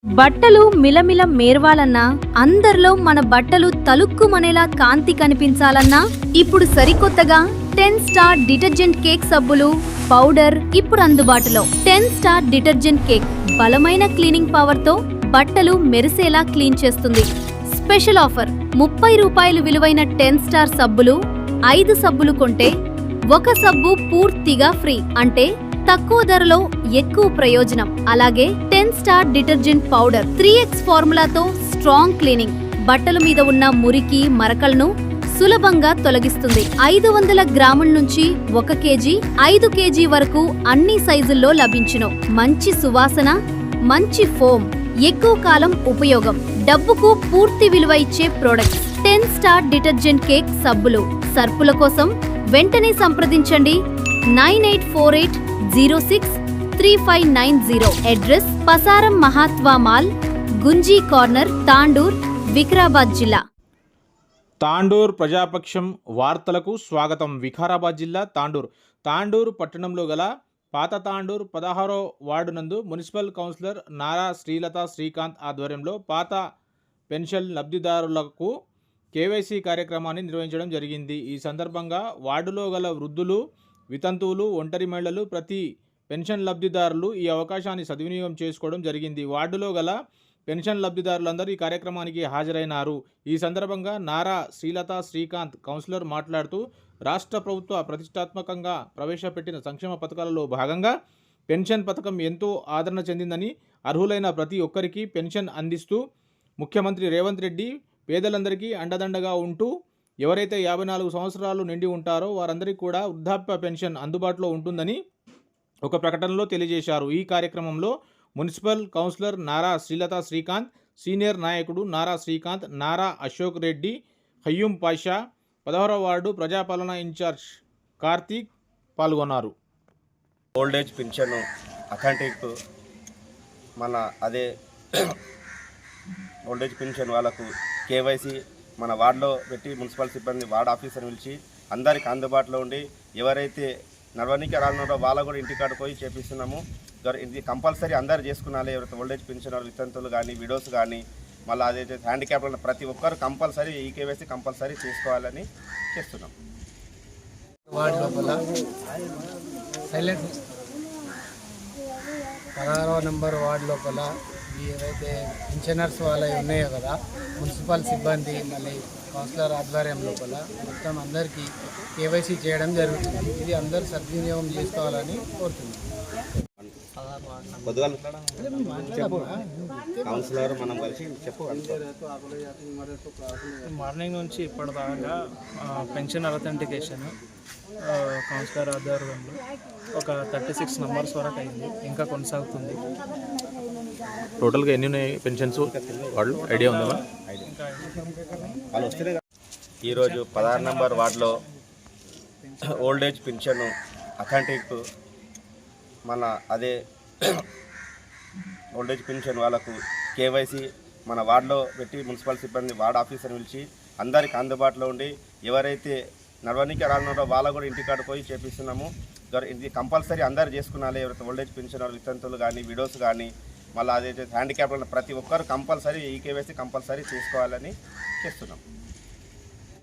బట్టలు మిలమిల మేర్వాలన్నా, అందరిలో మన బట్టలు తలుక్కుమనేలా కాంతి కనిపించాలన్నా ఇప్పుడు సరికొత్తగా 10 స్టార్ డిటర్జెంట్ కేక్ సబ్బులు, పౌడర్ ఇప్పుడు అందుబాటులో. 10 స్టార్ డిటర్జెంట్ కేక్ బలమైన క్లీనింగ్ పవర్ తో బట్టలు మెరిసేలా క్లీన్ చేస్తుంది. స్పెషల్ ఆఫర్, 30 రూపాయలు విలువైన 10 స్టార్ సబ్బులు 5 సబ్బులు కొంటే ఒక సబ్బు పూర్తిగా ఫ్రీ. అంటే తక్కువ ధరలో ఎక్కువ ప్రయోజనం. అలాగే 10 స్టార్ డిటర్జెంట్ పౌడర్ 3x ఫార్ములాతో స్ట్రాంగ్ క్లీనింగ్, బట్టల మీద ఉన్న మురికి మరకలను సులభంగా తొలగిస్తుంది. 500 గ్రాముల నుంచి 1 కేజీ, 5 కేజీ వరకు అన్ని సైజుల్లో లభించును. మంచి సువాసన, మంచి ఫోమ్, ఎక్కువ కాలం ఉపయోగం, డబ్బుకు పూర్తి విలువ ఇచ్చే ప్రొడక్ట్స్. 10 స్టార్ డిటర్జెంట్ కేక్ సబ్బులు. సర్పుల కోసం వెంటనే సంప్రదించండి 9848063590. అడ్రస్ పసారం మహాత్వా మాల్, గుంజీ కార్నర్, తాండూర్, వికారాబాద్ జిల్లా. తాండూర్ ప్రజాపక్షం వార్తలకు స్వాగతం. వికారాబాద్ జిల్లా తాండూర్ పట్టణంలో గల పాత తాండూర్ 16వ వార్డు నందు మున్సిపల్ కౌన్సిలర్ నారా శ్రీలత శ్రీకాంత్ ఆధ్వర్యంలో పాత పెన్షన్ లబ్ధిదారులకు కేవైసీ కార్యక్రమాన్ని నిర్వహించడం జరిగింది. ఈ సందర్భంగా వార్డులో గల వృద్ధులు, వితంతువులు, ఒంటరి మహిళలు, ప్రతి పెన్షన్ లబ్ధిదారులు ఈ అవకాశాన్ని సద్వినియోగం చేసుకోవడం జరిగింది. వార్డులో గల పెన్షన్ లబ్ధిదారులందరూ ఈ కార్యక్రమానికి హాజరైనారు. ఈ సందర్భంగా నారా శ్రీలత శ్రీకాంత్ కౌన్సిలర్ మాట్లాడుతూ, రాష్ట్ర ప్రభుత్వ ప్రతిష్టాత్మకంగా ప్రవేశపెట్టిన సంక్షేమ పథకాలలో భాగంగా పెన్షన్ పథకం ఎంతో ఆదరణ చెందిందని, అర్హులైన ప్రతి ఒక్కరికి పెన్షన్ అందిస్తూ ముఖ్యమంత్రి రేవంత్ రెడ్డి పేదలందరికీ అండదండగా ఉంటూ ఎవరైతే 54 సంవత్సరాలు నిండి ఉంటారో వారందరికీ కూడా వృద్ధాప్య పెన్షన్ అందుబాటులో ఉంటుందని ఒక ప్రకటనలో తెలియజేశారు. ఈ కార్యక్రమంలో municipal councillor Nara Srilatha Srikanth, senior నాయకుడు నారా శ్రీకాంత్, నారా అశోక్ రెడ్డి, హయ్యూం పాషా, 16వ వార్డు ప్రజాపాలన ఇన్ఛార్జ్ కార్తీక్ పాల్గొన్నారు. ఓల్డేజ్ పింఛను అథెంటిక్ మన అదే ఓల్డేజ్ పింఛన్ వాళ్ళకు కేవైసీ మన వార్డులో పెట్టి మున్సిపల్ సిబ్బంది వార్డ్ ఆఫీసర్ పిలిచి అందరికి అందుబాటులో ఉండి ఎవరైతే నడవనికి రానున్నారో వాళ్ళకు కూడా ఇంటికాడ పోయి చేపిస్తున్నాము. ఇది కంపల్సరీ అందరు చేసుకున్నాలి. ఎవరైతే ఓల్డేజ్ పింఛన్ వితంతులు కానీ, విడోస్ కానీ, మళ్ళీ అదైతే హ్యాండిక్యాప్ ఉన్న ప్రతి ఒక్కరు కంపల్సరీ ఈ కేవైసీ కంపల్సరీ చేసుకోవాలని చేస్తున్నాం. వార్డు లోపల 16వ నెంబర్ వార్డు లోపల ఏవైతే పెన్షనర్స్ వాళ్ళవి ఉన్నాయో కదా, మున్సిపల్ సిబ్బంది మళ్ళీ కౌన్సిలర్ ఆధ్వర్యం లోపల మొత్తం అందరికీ కేవైసీ చేయడం జరుగుతుంది. ఇది అందరూ సద్వినియోగం చేసుకోవాలని కోరుతున్నాం. మార్నింగ్ నుంచి ఇప్పటిదాకా పెన్షన్ అథెంటికేషన్ కౌన్సిలర్ ఆధ్వర్యంలో ఒక 36 నంబర్స్ వరకు అయింది, ఇంకా కొనసాగుతుంది. టోటల్గా ఎన్ని ఉన్నాయి పెన్షన్స్ వాళ్ళు ఐడియా ఉందా? ఈరోజు 16 నెంబర్ వార్డులో ఓల్డేజ్ పింఛను అథెంటిక్ మన అదే ఓల్డేజ్ పింఛన్ వాళ్ళకు కేవైసీ మన వార్డులో పెట్టి మున్సిపల్ సిబ్బంది వార్డ్ ఆఫీసర్ పిలిచి అందరికి అందుబాటులో ఉండి ఎవరైతే నడవనికి రానున్నారో వాళ్ళకు కూడా ఇంటికాడ పోయి చేపిస్తున్నాము. ఇది కంపల్సరీ అందరు చేసుకున్నాలి. ఎవరైతే ఓల్డేజ్ పింఛన్ వితంతులు కానీ, విడోస్ కానీ, మళ్ళీ అదైతే హ్యాండిక్యాప్ ఉన్న ప్రతి ఒక్కరు కంపల్సరీ ఈ కేవైసీ కంపల్సరీ చేసుకోవాలని చేస్తున్నాం.